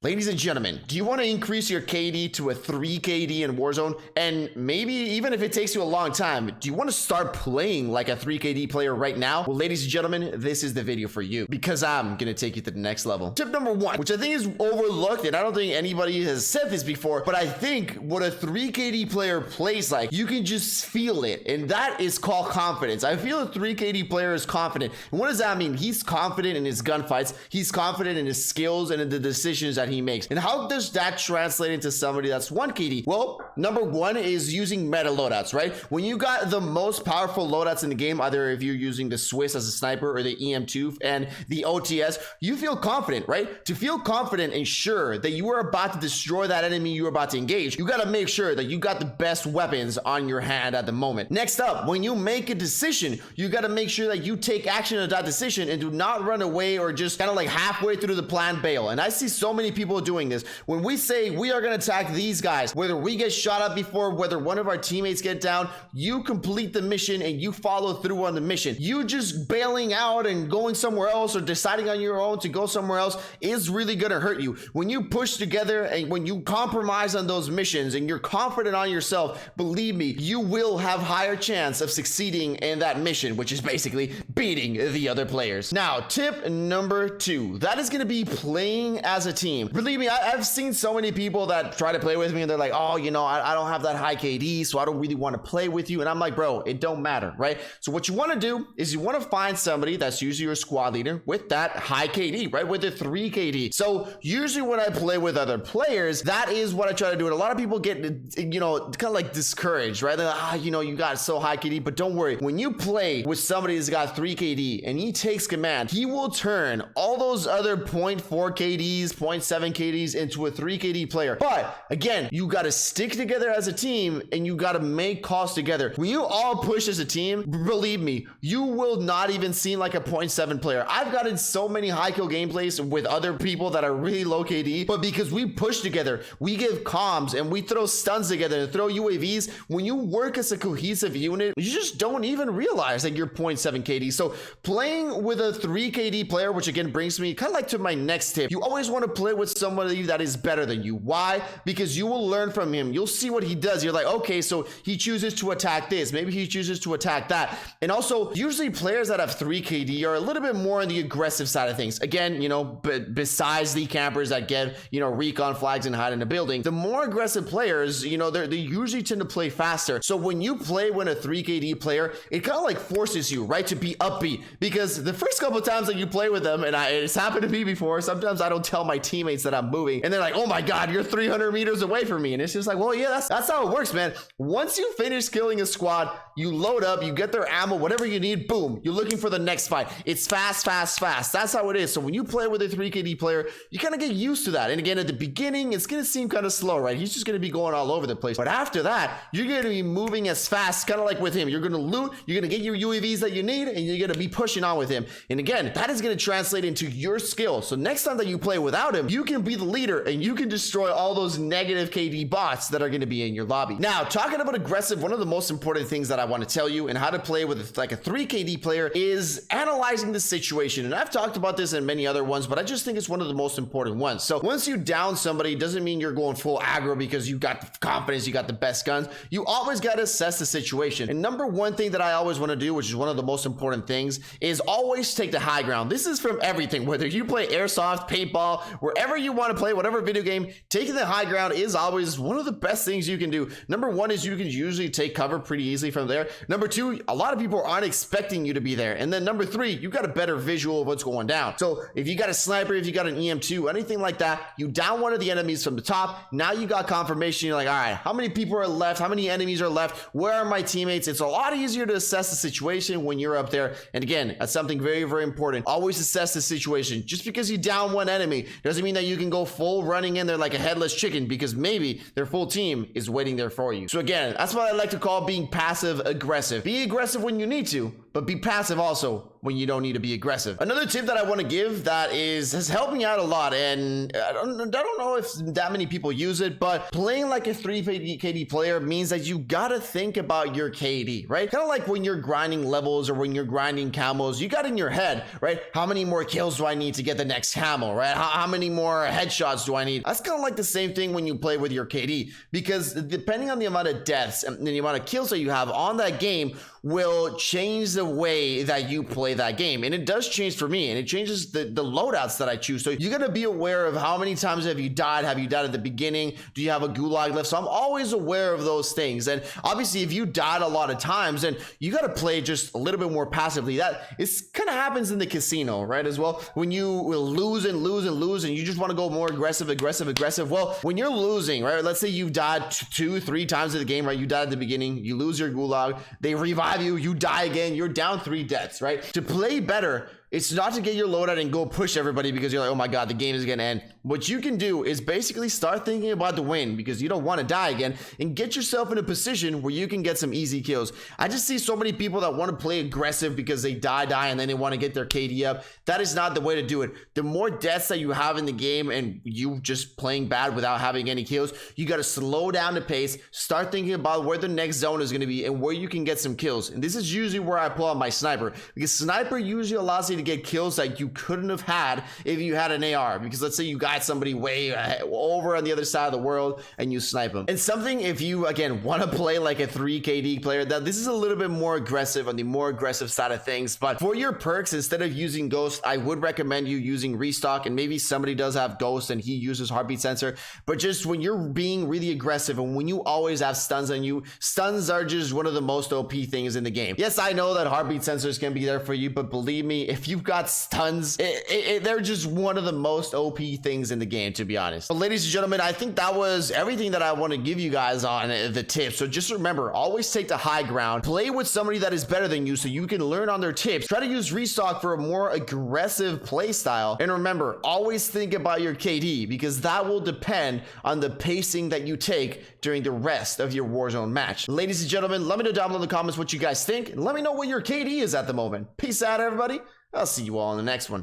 Ladies and gentlemen, do you want to increase your KD to a 3 KD in Warzone? And maybe even if it takes you a long time, do you want to start playing like a 3 KD player right now? Well, ladies and gentlemen, this is the video for you because I'm going to take you to the next level. Tip number 1, which I think is overlooked, and I don't think anybody has said this before, but I think what a 3 KD player plays like, you can just feel it, and that is called confidence. I feel a 3 KD player is confident. And what does that mean? He's confident in his gunfights, he's confident in his skills and in the decisions that he makes. And how does that translate into somebody that's 1 KD? Well, number 1 is using meta loadouts, right? When you got the most powerful loadouts in the game, either if you're using the Swiss as a sniper or the EM2 and the OTS, you feel confident, right? To feel confident and sure that you are about to destroy that enemy you're about to engage, you got to make sure that you got the best weapons on your hand at the moment. Next up, when you make a decision, you got to make sure that you take action on that decision and do not run away or just kind of like halfway through the plan bail. And I see so many people doing this. When we say we are going to attack these guys, whether we get shot up before, whether one of our teammates get down, you complete the mission and you follow through on the mission. You just bailing out and going somewhere else or deciding on your own to go somewhere else is really going to hurt you. When you push together and when you compromise on those missions and you're confident on yourself, believe me, you will have higher chance of succeeding in that mission, which is basically beating the other players. Now, tip number 2, that is going to be playing as a team. Believe me, I've seen so many people that try to play with me and they're like, oh, you know, I don't have that high KD, so I don't really want to play with you. And I'm like, bro, it don't matter, right? So what you want to do is you want to find somebody that's usually your squad leader with that high KD, right? With the 3 KD. So usually when I play with other players, that is what I try to do. And a lot of people get, you know, kind of like discouraged, right? They're like, you know, you got so high KD, but don't worry. When you play with somebody that's got 3 KD and he takes command, he will turn all those other 0.4 KDs, 0.7 KDs into a 3 KD player. But again, you got to stick together as a team and you got to make calls together. When you all push as a team, believe me, you will not even seem like a 0.7 player. I've gotten so many high kill gameplays with other people that are really low KD, but because we push together, we give comms and we throw stuns together and throw UAVs, when you work as a cohesive unit, you just don't even realize that you're 0.7 KD. So playing with a 3 KD player, which again brings me kind of like to my next tip, you always want to play with somebody that is better than you. Why? Because you will learn from him. You'll see what he does. You're like, okay, so he chooses to attack this. Maybe he chooses to attack that. And also, usually players that have 3 KD are a little bit more on the aggressive side of things. Again, you know, besides the campers that get, you know, recon flags and hide in a building, the more aggressive players, you know, they usually tend to play faster. So when you play with a 3 KD player, it kind of like forces you, right, to be upbeat. Because the first couple of times that you play with them, and it's happened to me before, sometimes I don't tell my teammates that I'm moving, and they're like, oh my god, you're 300 meters away from me. And it's just like, well, yeah, that's how it works, man. Once you finish killing a squad, you load up, you get their ammo, whatever you need, boom, you're looking for the next fight. It's fast, fast, fast. That's how it is. So when you play with a 3 KD player, you kind of get used to that. And again, at the beginning, it's going to seem kind of slow, right? He's just going to be going all over the place. But after that, you're going to be moving as fast, kind of like with him. You're going to loot, you're going to get your UAVs that you need, and you're going to be pushing on with him. And again, that is going to translate into your skill. So next time that you play without him, you can be the leader and you can destroy all those negative KD bots that are going to be in your lobby. Now, talking about aggressive, one of the most important things that I want to tell you and how to play with like a 3 KD player is analyzing the situation. And I've talked about this in many other ones, but I just think it's one of the most important ones. So once you down somebody, it doesn't mean you're going full aggro because you got the confidence, you got the best guns. You always got to assess the situation. And number 1 thing that I always want to do, which is one of the most important things, is always take the high ground. This is from everything, whether you play airsoft, paintball, wherever you want to play, whatever video game, taking the high ground is always one of the best things you can do. Number 1 is you can usually take cover pretty easily from there. Number 2, a lot of people aren't expecting you to be there. And then number 3, you got a better visual of what's going down. So if you got a sniper, if you got an EM2, anything like that, you down one of the enemies from the top. Now you got confirmation. You're like, all right, how many people are left? How many enemies are left? Where are my teammates? It's a lot easier to assess the situation when you're up there. And again, that's something very, very important. Always assess the situation. Just because you down one enemy doesn't mean that you can go full running in there like a headless chicken, because maybe their full team is waiting there for you. So again, that's what I like to call being passive aggressive. Be aggressive when you need to, but be passive also when you don't need to be aggressive. Another tip that I want to give that has helped me out a lot, and I don't know if that many people use it, but playing like a 3 KD player means that you gotta think about your KD, right? Kind of like when you're grinding levels or when you're grinding camos, you got in your head, right? How many more kills do I need to get the next camo, right? How many more headshots do I need? That's kind of like the same thing when you play with your KD, because depending on the amount of deaths and the amount of kills that you have on that game will change the way that you play that game. And it does change for me, and it changes the loadouts that I choose. So you gotta be aware of how many times have you died at the beginning? Do you have a gulag left? So I'm always aware of those things. And obviously if you died a lot of times, then you gotta play just a little bit more passively. That is kind of happens in the casino, right, as well. When you will lose and you just want to go more aggressive. Well, when you're losing, right, let's say you died 2-3 times in the game, right? You died at the beginning, you lose your gulag, they revive you, you die again, you're down 3 deaths, right? To play better, it's not to get your loadout and go push everybody because you're like, oh my god, the game is gonna end. What you can do is basically start thinking about the win, because you don't want to die again, and get yourself in a position where you can get some easy kills. I just see so many people that want to play aggressive because they die and then they want to get their KD up. That is not the way to do it. The more deaths that you have in the game and you just playing bad without having any kills, you got to slow down the pace, start thinking about where the next zone is going to be and where you can get some kills. And this is usually where I pull out my sniper, because sniper usually allows you to get kills that you couldn't have had if you had an AR. Because let's say you got somebody way over on the other side of the world and you snipe them. And something, if you again want to play like a 3 KD player, that this is a little bit more aggressive, on the more aggressive side of things. But for your perks, instead of using Ghost, I would recommend you using Restock. And maybe somebody does have Ghost and he uses Heartbeat Sensor. But just when you're being really aggressive and when you always have stuns on you, stuns are just one of the most OP things in the game. Yes, I know that Heartbeat Sensors can be there for you, but believe me, if you've got stuns, they're just one of the most OP things in the game, to be honest. But ladies and gentlemen, I think that was everything that I want to give you guys on the tips. So just remember, always take the high ground, play with somebody that is better than you so you can learn on their tips, try to use Restock for a more aggressive play style, and remember, always think about your KD, because that will depend on the pacing that you take during the rest of your Warzone match. Ladies and gentlemen, let me know down below in the comments what you guys think, and let me know what your KD is at the moment. Peace out, everybody. I'll see you all in the next one.